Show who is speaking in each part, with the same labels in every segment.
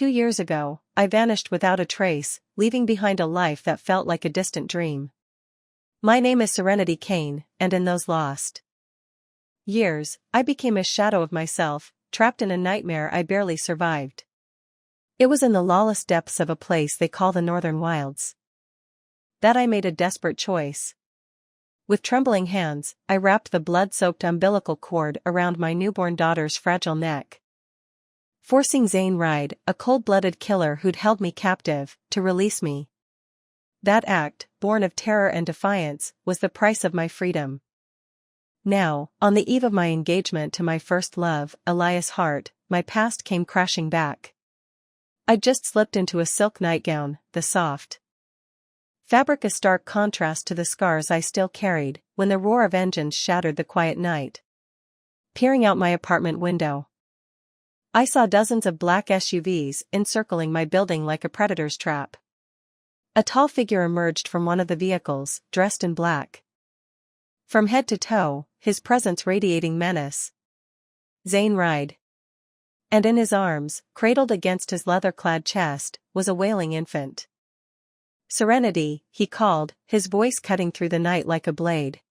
Speaker 1: 2 years ago, I vanished without a trace, leaving behind a life that felt like a distant dream. My name is Serenity Kane, and in those lost years, I became a shadow of myself, trapped in a nightmare I barely survived. It was in the lawless depths of a place they call the Northern Wilds that I made a desperate choice. With trembling hands, I wrapped the blood-soaked umbilical cord around my newborn daughter's fragile neck, forcing Zane Ride, a cold-blooded killer who'd held me captive, to release me. That act, born of terror and defiance, was the price of my freedom. Now, on the eve of my engagement to my first love, Elias Hart, my past came crashing back. I'd just slipped into a silk nightgown, the soft fabric a stark contrast to the scars I still carried, when the roar of engines shattered the quiet night. Peering out my apartment window, I saw dozens of black SUVs encircling my building like a predator's trap. A tall figure emerged from one of the vehicles, dressed in black. From head to toe, his presence radiating menace. Zane Ride. And in his arms, cradled against his leather-clad chest, was a wailing infant. "Serenity," he called, his voice cutting through the night like a blade.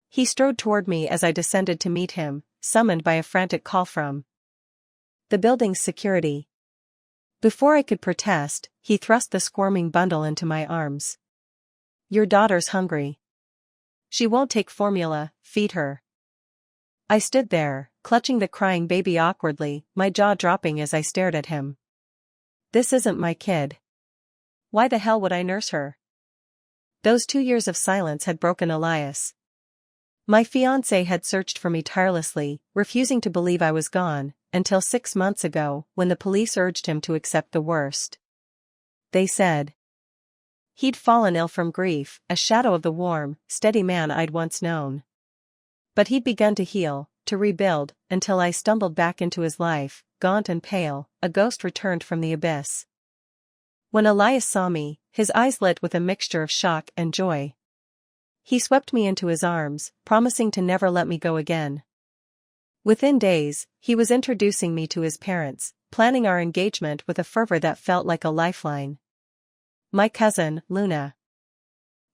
Speaker 1: He strode toward me as I descended to meet him, summoned by a frantic call from the building's security. Before I could protest, he thrust the squirming bundle into my arms. "Your daughter's hungry. She won't take formula, feed her." I stood there, clutching the crying baby awkwardly, my jaw dropping as I stared at him. "This isn't my kid. Why the hell would I nurse her?" Those 2 years of silence had broken Elias. My fiancé had searched for me tirelessly, refusing to believe I was gone, until 6 months ago, when the police urged him to accept the worst. They said he'd fallen ill from grief, a shadow of the warm, steady man I'd once known. But he'd begun to heal, to rebuild, until I stumbled back into his life, gaunt and pale, a ghost returned from the abyss. When Elias saw me, his eyes lit with a mixture of shock and joy. He swept me into his arms, promising to never let me go again. Within days, he was introducing me to his parents, planning our engagement with a fervor that felt like a lifeline. My cousin, Luna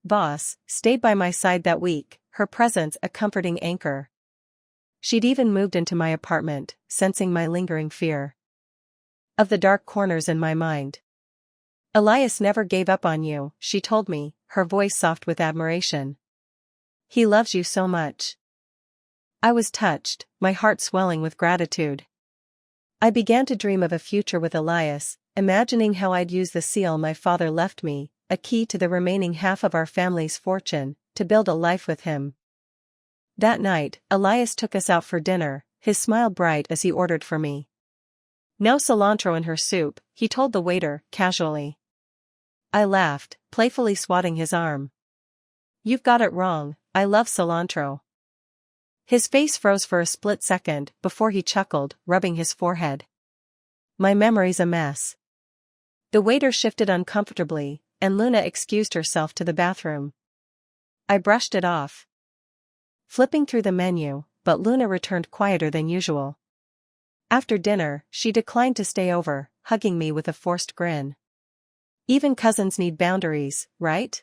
Speaker 1: Boss, stayed by my side that week, her presence a comforting anchor. She'd even moved into my apartment, sensing my lingering fear of the dark corners in my mind. "Elias never gave up on you," she told me, her voice soft with admiration. "He loves you so much." I was touched, my heart swelling with gratitude. I began to dream of a future with Elias, imagining how I'd use the seal my father left me, a key to the remaining half of our family's fortune, to build a life with him. That night, Elias took us out for dinner, his smile bright as he ordered for me. "No cilantro in her soup," he told the waiter, casually. I laughed, playfully swatting his arm. "You've got it wrong, I love cilantro." His face froze for a split second before he chuckled, rubbing his forehead. "My memory's a mess." The waiter shifted uncomfortably, and Luna excused herself to the bathroom. I brushed it off, flipping through the menu, but Luna returned quieter than usual. After dinner, she declined to stay over, hugging me with a forced grin. "Even cousins need boundaries, right?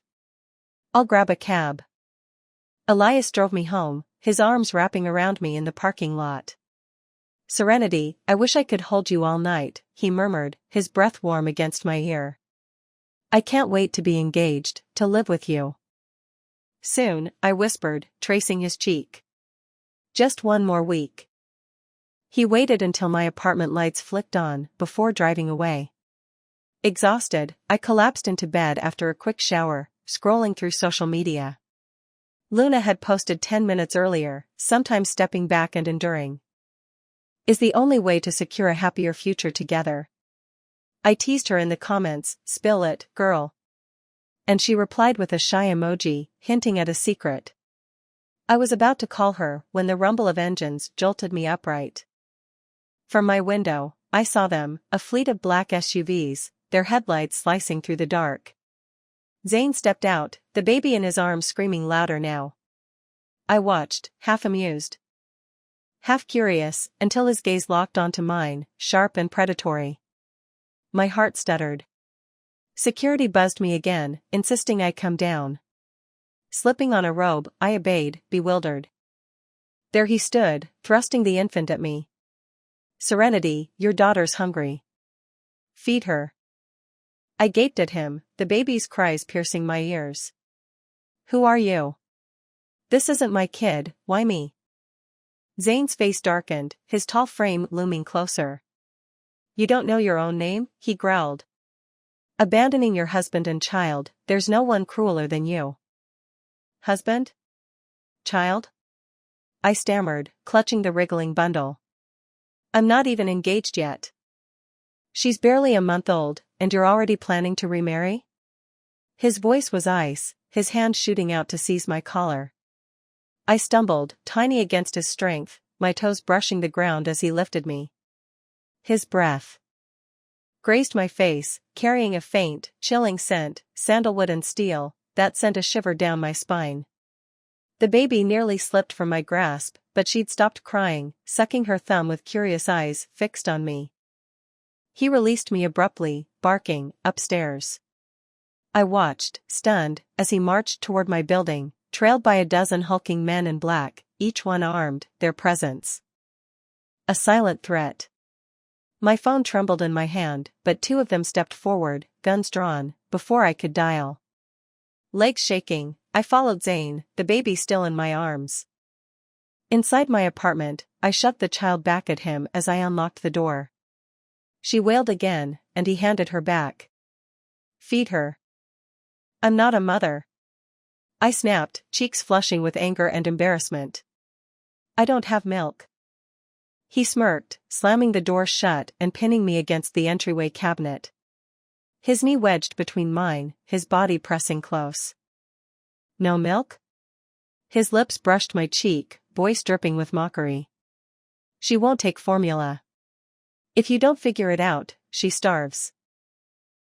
Speaker 1: I'll grab a cab." Elias drove me home, his arms wrapping around me in the parking lot. "Serenity, I wish I could hold you all night," he murmured, his breath warm against my ear. "I can't wait to be engaged, to live with you." "Soon," I whispered, tracing his cheek. "Just one more week." He waited until my apartment lights flicked on, before driving away. Exhausted, I collapsed into bed after a quick shower, scrolling through social media. Luna had posted 10 minutes earlier, "Sometimes stepping back and enduring is the only way to secure a happier future together." I teased her in the comments, "Spill it, girl." And she replied with a shy emoji, hinting at a secret. I was about to call her when the rumble of engines jolted me upright. From my window, I saw them, a fleet of black SUVs, their headlights slicing through the dark. Zane stepped out, the baby in his arms screaming louder now. I watched, half amused, half curious, until his gaze locked onto mine, sharp and predatory. My heart stuttered. Security buzzed me again, insisting I come down. Slipping on a robe, I obeyed, bewildered. There he stood, thrusting the infant at me. Serenity, your daughter's hungry. Feed her. I gaped at him, the baby's cries piercing my ears. Who are you? This isn't my kid, why me? Zane's face darkened, his tall frame looming closer. You don't know your own name? He growled. Abandoning your husband and child, there's no one crueler than you. Husband? Child? I stammered, clutching the wriggling bundle. I'm not even engaged yet. She's barely a month old, and you're already planning to remarry? His voice was ice, his hand shooting out to seize my collar. I stumbled, tiny against his strength, my toes brushing the ground as he lifted me. His breath grazed my face, carrying a faint, chilling scent, sandalwood and steel, that sent a shiver down my spine. The baby nearly slipped from my grasp, but she'd stopped crying, sucking her thumb with curious eyes fixed on me. He released me abruptly, barking, upstairs. I watched, stunned, as he marched toward my building, trailed by a dozen hulking men in black, each one armed, their presence a silent threat. My phone trembled in my hand, but two of them stepped forward, guns drawn, before I could dial. Legs shaking, I followed Zane, the baby still in my arms. Inside my apartment, I shoved the child back at him as I unlocked the door. She wailed again, and he handed her back. Feed her. I'm not a mother. I snapped, cheeks flushing with anger and embarrassment. I don't have milk. He smirked, slamming the door shut and pinning me against the entryway cabinet. His knee wedged between mine, his body pressing close. No milk? His lips brushed my cheek, voice dripping with mockery. She won't take formula. If you don't figure it out, she starves.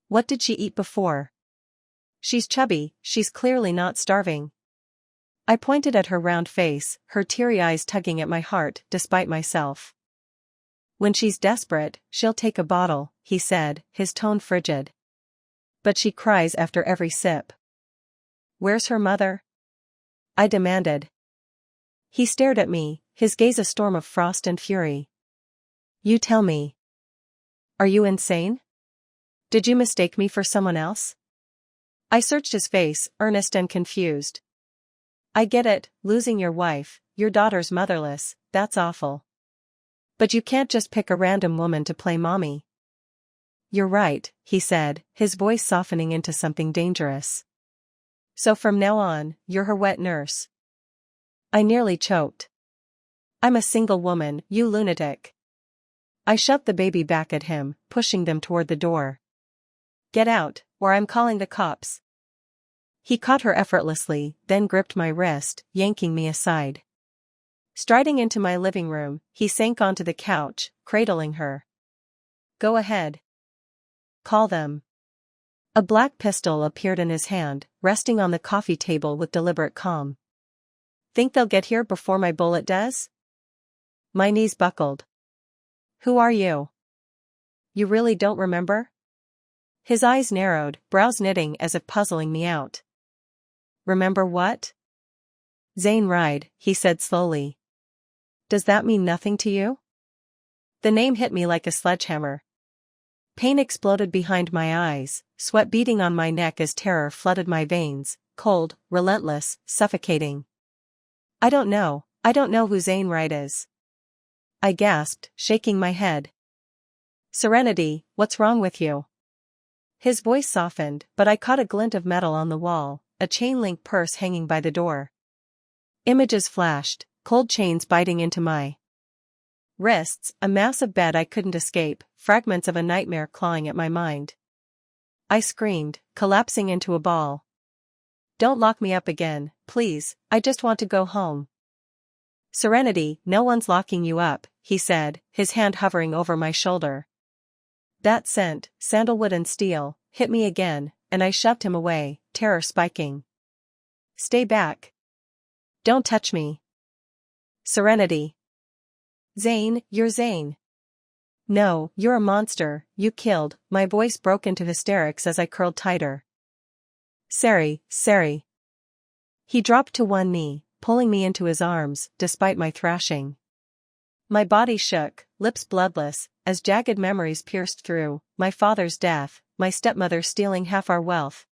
Speaker 1: What did she eat before? She's chubby, she's clearly not starving. I pointed at her round face, her teary eyes tugging at my heart despite myself. When she's desperate, she'll take a bottle, he said, his tone frigid. But she cries after every sip. Where's her mother? I demanded. He stared at me, his gaze a storm of frost and fury. You tell me. Are you insane? Did you mistake me for someone else? I searched his face, earnest and confused. I get it, losing your wife, your daughter's motherless, that's awful. But you can't just pick a random woman to play mommy. You're right, he said, his voice softening into something dangerous. So from now on, you're her wet nurse. I nearly choked. I'm a single woman, you lunatic. I shoved the baby back at him, pushing them toward the door. Get out, or I'm calling the cops. He caught her effortlessly, then gripped my wrist, yanking me aside. Striding into my living room, he sank onto the couch, cradling her. Go ahead. Call them. A black pistol appeared in his hand, resting on the coffee table with deliberate calm. Think they'll get here before my bullet does? My knees buckled. Who are you? You really don't remember? His eyes narrowed, brows knitting as if puzzling me out. Remember what? Zane Ride, he said slowly. Does that mean nothing to you? The name hit me like a sledgehammer. Pain exploded behind my eyes, sweat beating on my neck as terror flooded my veins, cold, relentless, suffocating. I don't know who Zane Ride is. I gasped, shaking my head. Serenity, what's wrong with you? His voice softened, but I caught a glint of metal on the wall, a chain-link purse hanging by the door. Images flashed, cold chains biting into my wrists, a massive bed I couldn't escape, fragments of a nightmare clawing at my mind. I screamed, collapsing into a ball. Don't lock me up again, please, I just want to go home. Serenity, no one's locking you up, he said, his hand hovering over my shoulder. That scent, sandalwood and steel, hit me again, and I shoved him away, terror spiking. Stay back. Don't touch me. Serenity. Zane, you're Zane. No, you're a monster, you killed. My voice broke into hysterics as I curled tighter. Sari. He dropped to one knee, pulling me into his arms, despite my thrashing. My body shook, lips bloodless, as jagged memories pierced through, my father's death, my stepmother stealing half our wealth.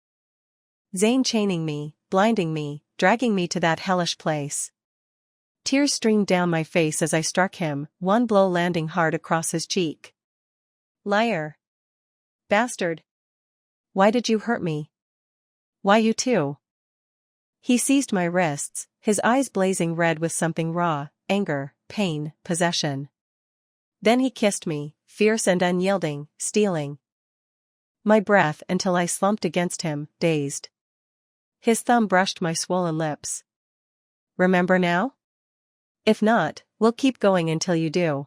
Speaker 1: Zane chaining me, blinding me, dragging me to that hellish place. Tears streamed down my face as I struck him, one blow landing hard across his cheek. Liar. Bastard. Why did you hurt me? Why you too? He seized my wrists, his eyes blazing red with something raw, anger, pain, possession. Then he kissed me, fierce and unyielding, stealing my breath until I slumped against him, dazed. His thumb brushed my swollen lips. Remember now? If not, we'll keep going until you do.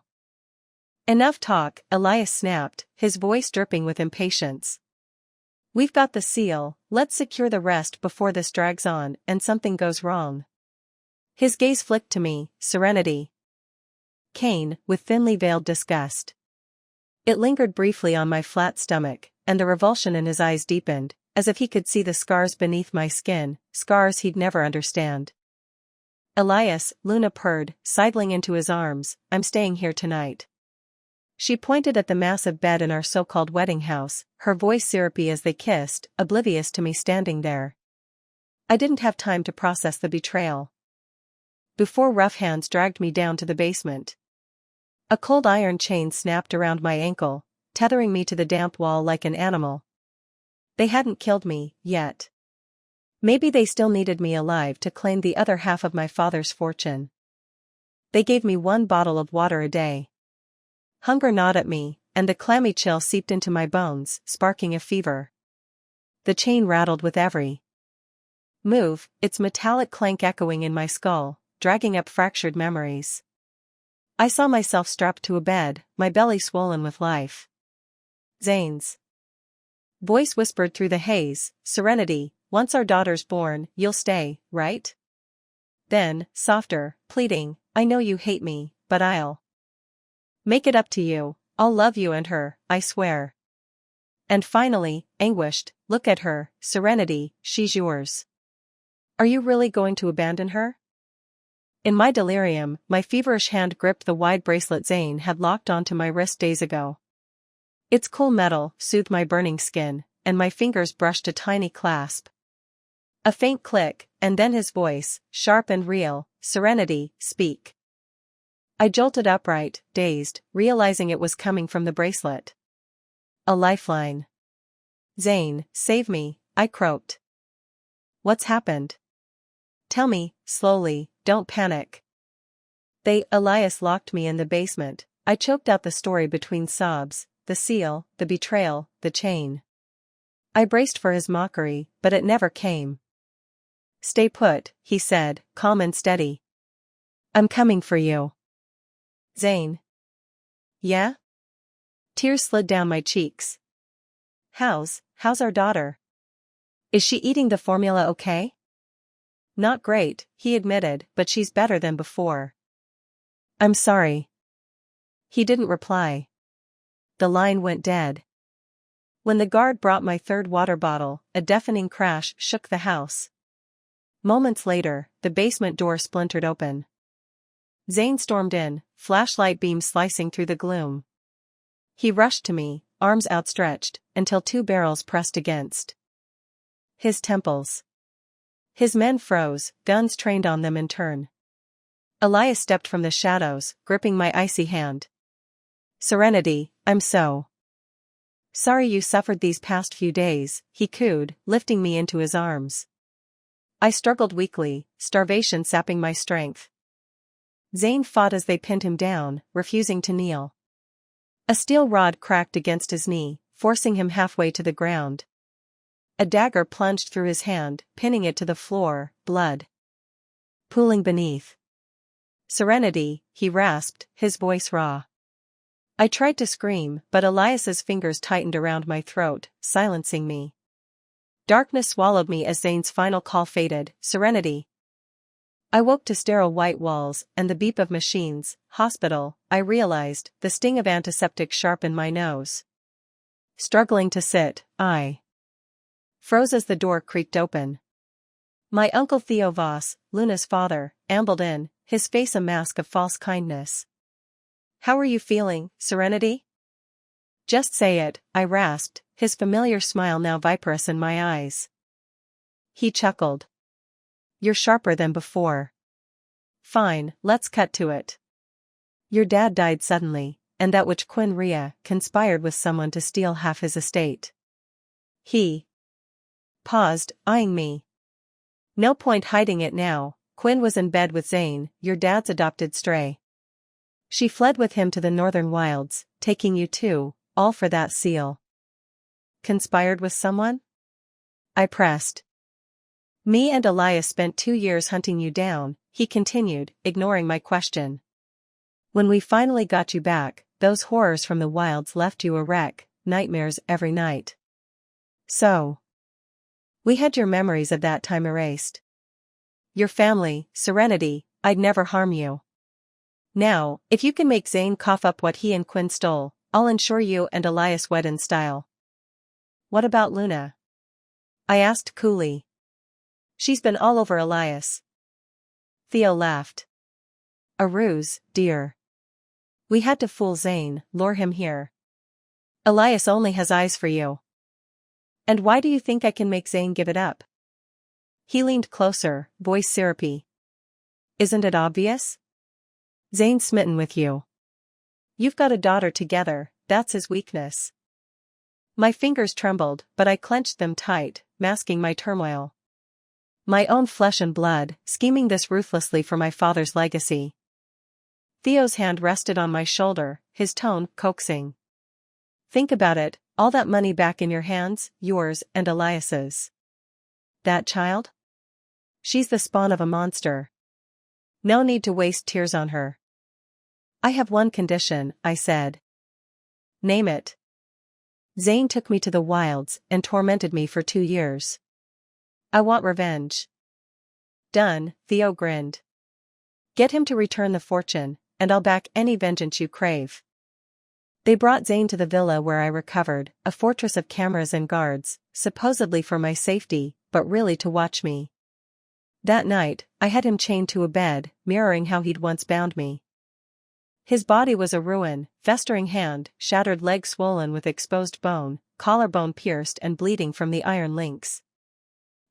Speaker 1: Enough talk, Elias snapped, his voice dripping with impatience. We've got the seal, let's secure the rest before this drags on and something goes wrong. His gaze flicked to me, Serenity Kane, with thinly veiled disgust. It lingered briefly on my flat stomach, and the revulsion in his eyes deepened, as if he could see the scars beneath my skin, scars he'd never understand. Elias, Luna purred, sidling into his arms, I'm staying here tonight. She pointed at the massive bed in our so-called wedding house, her voice syrupy as they kissed, oblivious to me standing there. I didn't have time to process the betrayal. Before rough hands dragged me down to the basement. A cold iron chain snapped around my ankle, tethering me to the damp wall like an animal. They hadn't killed me, yet. Maybe they still needed me alive to claim the other half of my father's fortune. They gave me 1 bottle of water a day. Hunger gnawed at me, and the clammy chill seeped into my bones, sparking a fever. The chain rattled with every move, its metallic clank echoing in my skull, dragging up fractured memories. I saw myself strapped to a bed, my belly swollen with life. Zane's voice whispered through the haze, Serenity, once our daughter's born, you'll stay, right? Then, softer, pleading, I know you hate me, but I'll make it up to you, I'll love you and her, I swear. And finally, anguished, look at her, Serenity, she's yours. Are you really going to abandon her? In my delirium, my feverish hand gripped the wide bracelet Zane had locked onto my wrist days ago. Its cool metal soothed my burning skin, and my fingers brushed a tiny clasp. A faint click, and then his voice, sharp and real, Serenity, speak. I jolted upright, dazed, realizing it was coming from the bracelet. A lifeline. Zane, save me, I croaked. What's happened? Tell me, slowly, don't panic. Elias locked me in the basement. I choked out the story between sobs, the seal, the betrayal, the chain. I braced for his mockery, but it never came. Stay put, he said, calm and steady. I'm coming for you. Zane. Yeah? Tears slid down my cheeks. How's our daughter? Is she eating the formula okay? Not great, he admitted, but she's better than before. I'm sorry. He didn't reply. The line went dead. When the guard brought my 3rd water bottle, a deafening crash shook the house. Moments later, the basement door splintered open. Zane stormed in, flashlight beams slicing through the gloom. He rushed to me, arms outstretched, until 2 barrels pressed against his temples. His men froze, guns trained on them in turn. Elias stepped from the shadows, gripping my icy hand. Serenity, I'm so sorry you suffered these past few days, he cooed, lifting me into his arms. I struggled weakly, starvation sapping my strength. Zane fought as they pinned him down, refusing to kneel. A steel rod cracked against his knee, forcing him halfway to the ground. A dagger plunged through his hand, pinning it to the floor, blood pooling beneath. Serenity, he rasped, his voice raw. I tried to scream, but Elias's fingers tightened around my throat, silencing me. Darkness swallowed me as Zane's final call faded, Serenity. I woke to sterile white walls and the beep of machines. Hospital, I realized, the sting of antiseptic sharp in my nose. Struggling to sit, I froze as the door creaked open. My uncle Theo Voss, Luna's father, ambled in, his face a mask of false kindness. "How are you feeling, Serenity?" "Just say it," I rasped, his familiar smile now viperous in my eyes. He chuckled. "You're sharper than before." "Fine, let's cut to it. Your dad died suddenly, and that witch Quinn Rhea conspired with someone to steal half his estate." He paused, eyeing me. "No point hiding it now, Quinn was in bed with Zane, your dad's adopted stray. She fled with him to the northern wilds, taking you too, all for that seal." "Conspired with someone?" I pressed. "Me and Elias spent 2 years hunting you down," he continued, ignoring my question. "When we finally got you back, those horrors from the wilds left you a wreck, nightmares every night. So we had your memories of that time erased. Your family, Serenity, I'd never harm you. Now, if you can make Zane cough up what he and Quinn stole, I'll ensure you and Elias wed in style." "What about Luna?" I asked coolly. "She's been all over Elias." Theo laughed. "A ruse, dear. We had to fool Zane, lure him here. Elias only has eyes for you." "And why do you think I can make Zane give it up?" He leaned closer, voice syrupy. "Isn't it obvious? Zane's smitten with you. You've got a daughter together, that's his weakness." My fingers trembled, but I clenched them tight, masking my turmoil. My own flesh and blood, scheming this ruthlessly for my father's legacy. Theo's hand rested on my shoulder, his tone coaxing. "Think about it, all that money back in your hands, yours and Elias's. That child? She's the spawn of a monster. No need to waste tears on her." "I have one condition," I said. "Name it." "Zane took me to the wilds and tormented me for 2 years. I want revenge." "Done," Theo grinned. "Get him to return the fortune, and I'll back any vengeance you crave." They brought Zane to the villa where I recovered, a fortress of cameras and guards, supposedly for my safety, but really to watch me. That night, I had him chained to a bed, mirroring how he'd once bound me. His body was a ruin, festering hand, shattered leg swollen with exposed bone, collarbone pierced and bleeding from the iron links.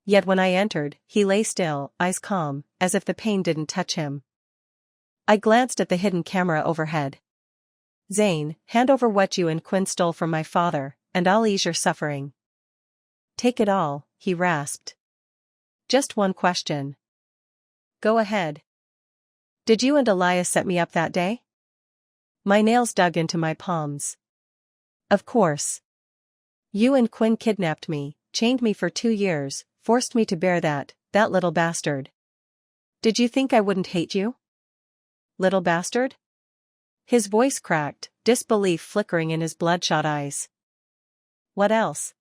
Speaker 1: Yet when I entered, he lay still, eyes calm, as if the pain didn't touch him. I glanced at the hidden camera overhead. "Zane, hand over what you and Quinn stole from my father, and I'll ease your suffering." "Take it all," he rasped. "Just one question." "Go ahead." "Did you and Elias set me up that day?" My nails dug into my palms. "Of course. You and Quinn kidnapped me, chained me for 2 years, forced me to bear that little bastard. Did you think I wouldn't hate you? Little bastard?" His voice cracked, disbelief flickering in his bloodshot eyes. "What else?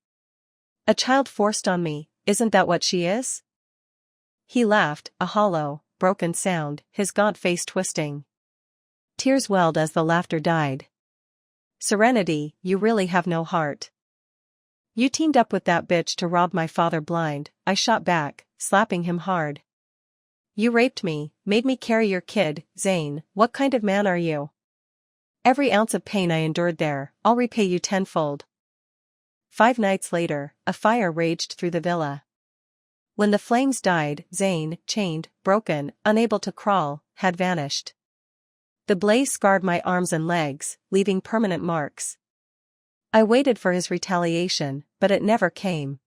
Speaker 1: A child forced on me, isn't that what she is?" He laughed, a hollow, broken sound, his gaunt face twisting. Tears welled as the laughter died. "Serenity, you really have no heart. You teamed up with that bitch to rob my father blind," I shot back, slapping him hard. "You raped me, made me carry your kid, Zane, what kind of man are you? Every ounce of pain I endured there, I'll repay you tenfold." 5 nights later, a fire raged through the villa. When the flames died, Zane, chained, broken, unable to crawl, had vanished. The blaze scarred my arms and legs, leaving permanent marks. I waited for his retaliation, but it never came.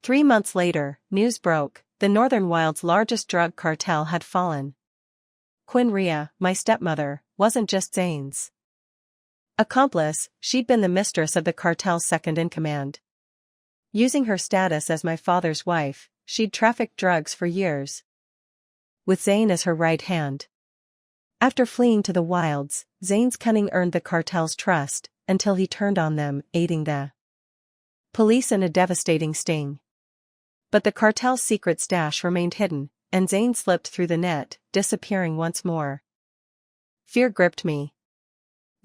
Speaker 1: 3 months later, news broke, the Northern Wild's largest drug cartel had fallen. Quinn Rhea, my stepmother, wasn't just Zane's accomplice, she'd been the mistress of the cartel's second-in-command. Using her status as my father's wife, she'd trafficked drugs for years, with Zane as her right hand. After fleeing to the wilds, Zane's cunning earned the cartel's trust, until he turned on them, aiding the police in a devastating sting. But the cartel's secret stash remained hidden, and Zane slipped through the net, disappearing once more. Fear gripped me.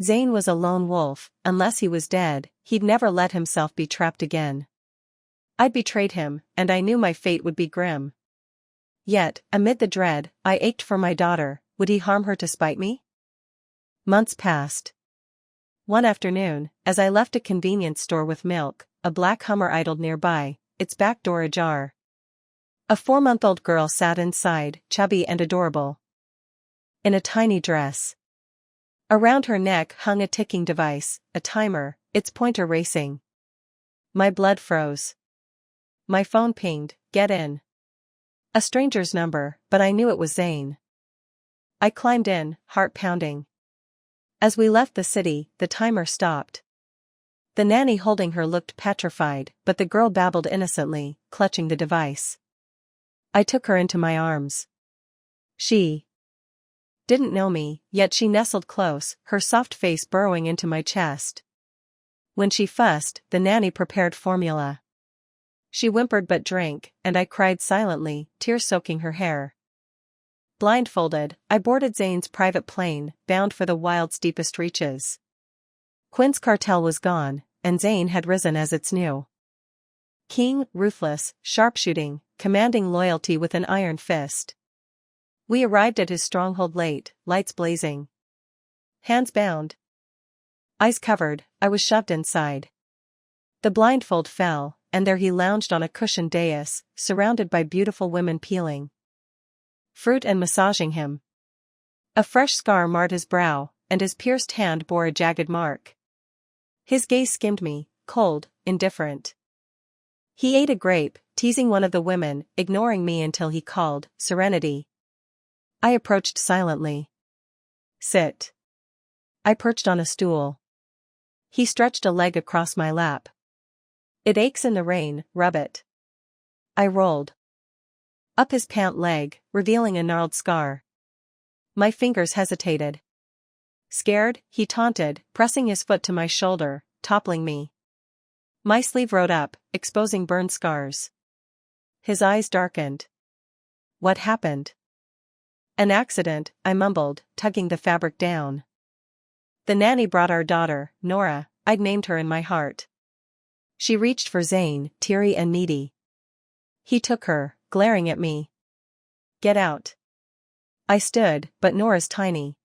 Speaker 1: Zane was a lone wolf. Unless he was dead, he'd never let himself be trapped again. I'd betrayed him, and I knew my fate would be grim. Yet, amid the dread, I ached for my daughter. Would he harm her to spite me? Months passed. One afternoon, as I left a convenience store with milk, a black Hummer idled nearby, its back door ajar. A 4-month-old girl sat inside, chubby and adorable. In a tiny dress. Around her neck hung a ticking device, a timer, its pointer racing. My blood froze. My phone pinged, "Get in." A stranger's number, but I knew it was Zane. I climbed in, heart pounding. As we left the city, the timer stopped. The nanny holding her looked petrified, but the girl babbled innocently, clutching the device. I took her into my arms. She didn't know me, yet she nestled close, her soft face burrowing into my chest. When she fussed, the nanny prepared formula. She whimpered but drank, and I cried silently, tears soaking her hair. Blindfolded, I boarded Zane's private plane, bound for the wild's deepest reaches. Quinn's cartel was gone, and Zane had risen as its new king, ruthless, sharpshooting, commanding loyalty with an iron fist. We arrived at his stronghold late, lights blazing. Hands bound. Eyes covered, I was shoved inside. The blindfold fell, and there he lounged on a cushioned dais, surrounded by beautiful women peeling fruit and massaging him. A fresh scar marred his brow, and his pierced hand bore a jagged mark. His gaze skimmed me, cold, indifferent. He ate a grape, teasing one of the women, ignoring me until he called, "Serenity." I approached silently. "Sit." I perched on a stool. He stretched a leg across my lap. "It aches in the rain, rub it." I rolled up his pant leg, revealing a gnarled scar. My fingers hesitated. "Scared?" he taunted, pressing his foot to my shoulder, toppling me. My sleeve rode up, exposing burn scars. His eyes darkened. "What happened?" "An accident," I mumbled, tugging the fabric down. "The nanny brought our daughter, Nora," I'd named her in my heart. She reached for Zane, teary and needy. He took her, glaring at me. "Get out." I stood, but Nora's tiny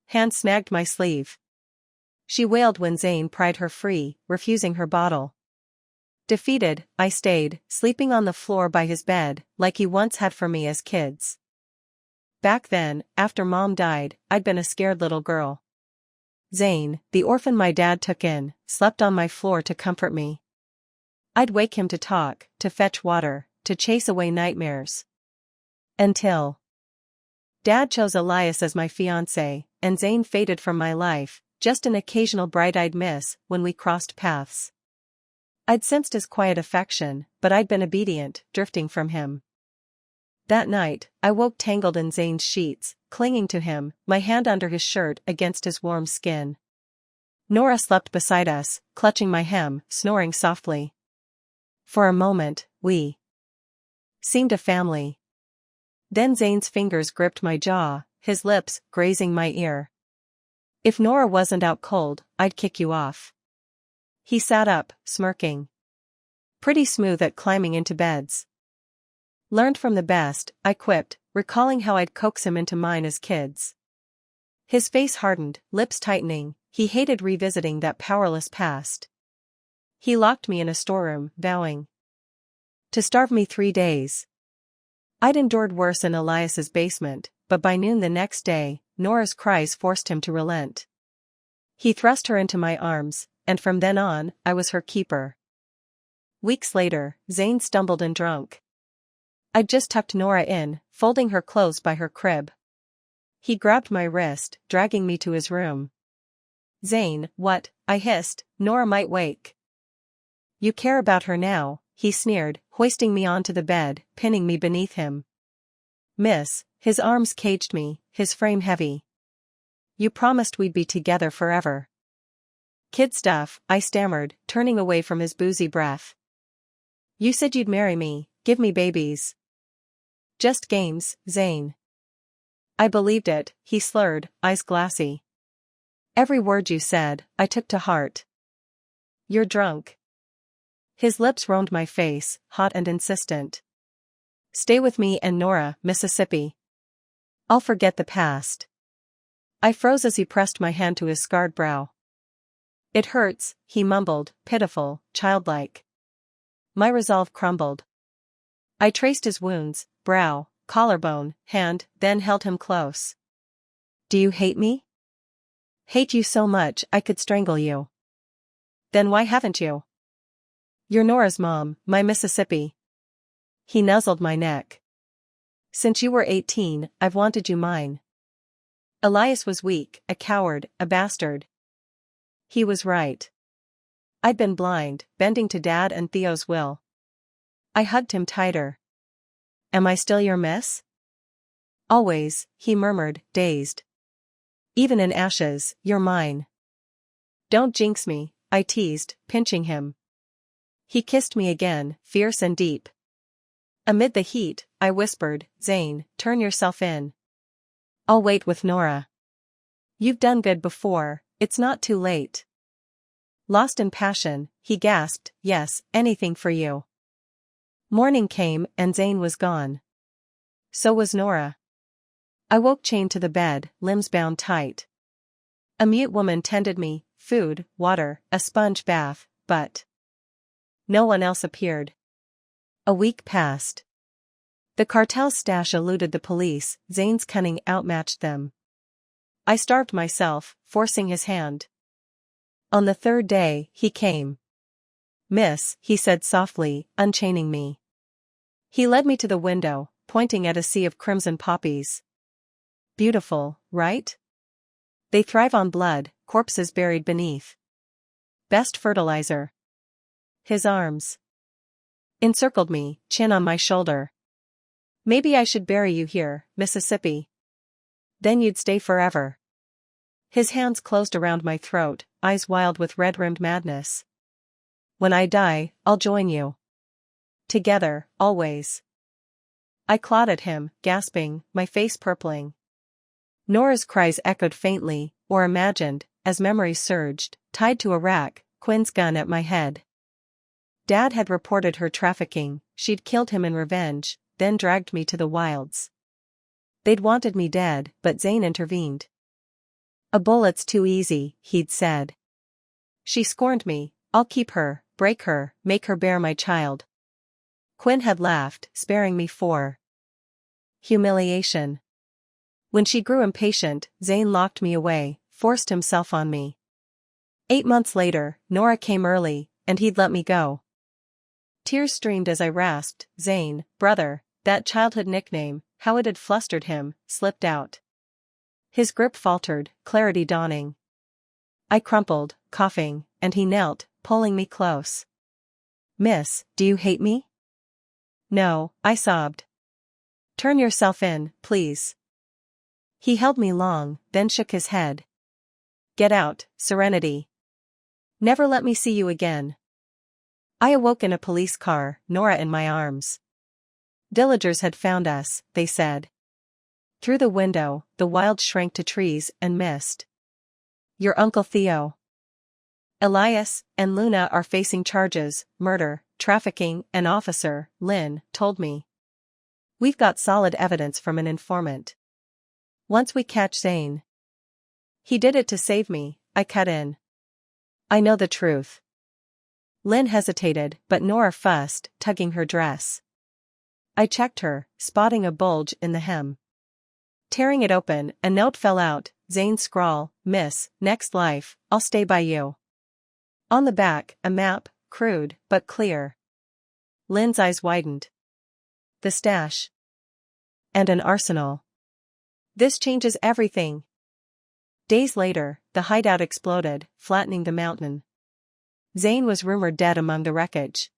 Speaker 1: hand snagged my sleeve. She wailed when Zane pried her free, refusing her bottle. Defeated, I stayed, sleeping on the floor by his bed, like he once had for me as kids. Back then, after Mom died, I'd been a scared little girl. Zane, the orphan my dad took in, slept on my floor to comfort me. I'd wake him to talk, to fetch water, to chase away nightmares. Until Dad chose Elias as my fiancé, and Zane faded from my life, just an occasional bright-eyed miss when we crossed paths. I'd sensed his quiet affection, but I'd been obedient, drifting from him. That night, I woke tangled in Zane's sheets, clinging to him, my hand under his shirt against his warm skin. Nora slept beside us, clutching my hem, snoring softly. For a moment, we seemed a family. Then Zane's fingers gripped my jaw, his lips grazing my ear. "If Nora wasn't out cold, I'd kick you off." He sat up, smirking. "Pretty smooth at climbing into beds." "Learned from the best," I quipped, recalling how I'd coax him into mine as kids. His face hardened, lips tightening, he hated revisiting that powerless past. He locked me in a storeroom, vowing to starve me 3 days. I'd endured worse in Elias's basement, but by noon the next day, Nora's cries forced him to relent. He thrust her into my arms, and from then on, I was her keeper. Weeks later, Zane stumbled and drunk. I'd just tucked Nora in, folding her clothes by her crib. He grabbed my wrist, dragging me to his room. "Zane, what?" I hissed, "Nora might wake." "You care about her now," he sneered, hoisting me onto the bed, pinning me beneath him. "Miss," his arms caged me, his frame heavy. "You promised we'd be together forever." "Kid stuff," I stammered, turning away from his boozy breath. "You said you'd marry me, give me babies." Just games, Zane. I believed it, he slurred, eyes glassy. Every word you said, I took to heart. You're drunk. His lips roamed my face, hot and insistent. Stay with me and Nora, Mississippi. I'll forget the past. I froze as he pressed my hand to his scarred brow. It hurts, he mumbled, pitiful, childlike. My resolve crumbled. I traced his wounds, brow, collarbone, hand, then held him close. Do you hate me? Hate you so much I could strangle you. Then why haven't you? You're Nora's mom, my Mississippi. He nuzzled my neck. Since you were 18, I've wanted you mine. Elias was weak, a coward, a bastard. He was right. I'd been blind, bending to Dad and Theo's will. I hugged him tighter. Am I still your miss? Always, he murmured, dazed. Even in ashes, you're mine. Don't jinx me, I teased, pinching him. He kissed me again, fierce and deep. Amid the heat, I whispered, Zane, turn yourself in. I'll wait with Nora. You've done good before, it's not too late. Lost in passion, he gasped, yes, anything for you. Morning came and Zane was gone. So was Nora. I woke chained to the bed, limbs bound tight. A mute woman tended me, food, water, a sponge bath, but no one else appeared. A week passed. The cartel's stash eluded the police, Zane's cunning outmatched them. I starved myself, forcing his hand. On the third day, he came. Miss, he said softly, unchaining me. He led me to the window, pointing at a sea of crimson poppies. Beautiful, right? They thrive on blood, corpses buried beneath. Best fertilizer. His arms encircled me, chin on my shoulder. Maybe I should bury you here, Mississippi. Then you'd stay forever. His hands closed around my throat, eyes wild with red-rimmed madness. When I die, I'll join you. Together, always. I clawed at him, gasping, my face purpling. Nora's cries echoed faintly, or imagined, as memories surged, tied to a rack, Quinn's gun at my head. Dad had reported her trafficking, she'd killed him in revenge, then dragged me to the wilds. They'd wanted me dead, but Zane intervened. A bullet's too easy, he'd said. She scorned me, I'll keep her, break her, make her bear my child. Quinn had laughed, sparing me for humiliation. When she grew impatient, Zane locked me away, forced himself on me. 8 months later, Nora came early, and he'd let me go. Tears streamed as I rasped, Zane, brother, that childhood nickname, how it had flustered him, slipped out. His grip faltered, clarity dawning. I crumpled, coughing, and he knelt, pulling me close. Miss, do you hate me? No, I sobbed. Turn yourself in, please. He held me long, then shook his head. Get out, Serenity. Never let me see you again. I awoke in a police car, Nora in my arms. Villagers had found us, they said. Through the window, the wild shrank to trees and mist. Your Uncle Theo, Elias, and Luna are facing charges, murder, trafficking, and Officer, Lynn, told me. We've got solid evidence from an informant. Once we catch Zane. He did it to save me, I cut in. I know the truth. Lynn hesitated, but Nora fussed, tugging her dress. I checked her, spotting a bulge in the hem. Tearing it open, a note fell out, Zane's scrawl, Miss, next life, I'll stay by you. On the back, a map, crude, but clear. Lynn's eyes widened. The stash. And an arsenal. This changes everything. Days later, the hideout exploded, flattening the mountain. Zane was rumored dead among the wreckage.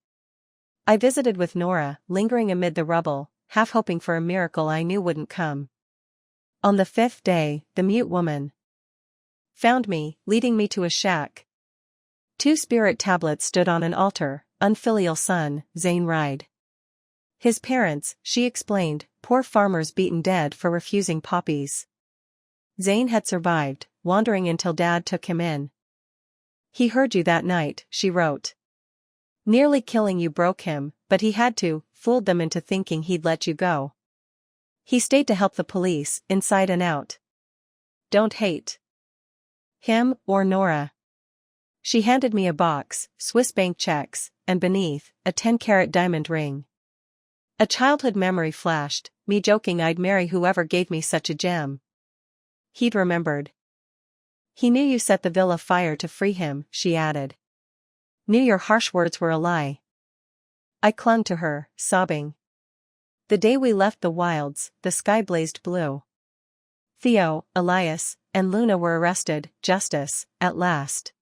Speaker 1: I visited with Nora, lingering amid the rubble, half hoping for a miracle I knew wouldn't come. On the 5th day, the mute woman found me, leading me to a shack. 2 spirit tablets stood on an altar, unfilial son, Zane Ride. His parents, she explained, poor farmers beaten dead for refusing poppies. Zane had survived, wandering until Dad took him in. He heard you that night, she wrote. Nearly killing you broke him, but he had to, fooled them into thinking he'd let you go. He stayed to help the police, inside and out. Don't hate him, or Nora. She handed me a box, Swiss bank checks, and beneath, a 10-carat diamond ring. A childhood memory flashed, me joking I'd marry whoever gave me such a gem. He'd remembered. He knew you set the villa fire to free him, she added. Knew your harsh words were a lie. I clung to her, sobbing. The day we left the wilds, the sky blazed blue. Theo, Elias, and Luna were arrested, justice, at last.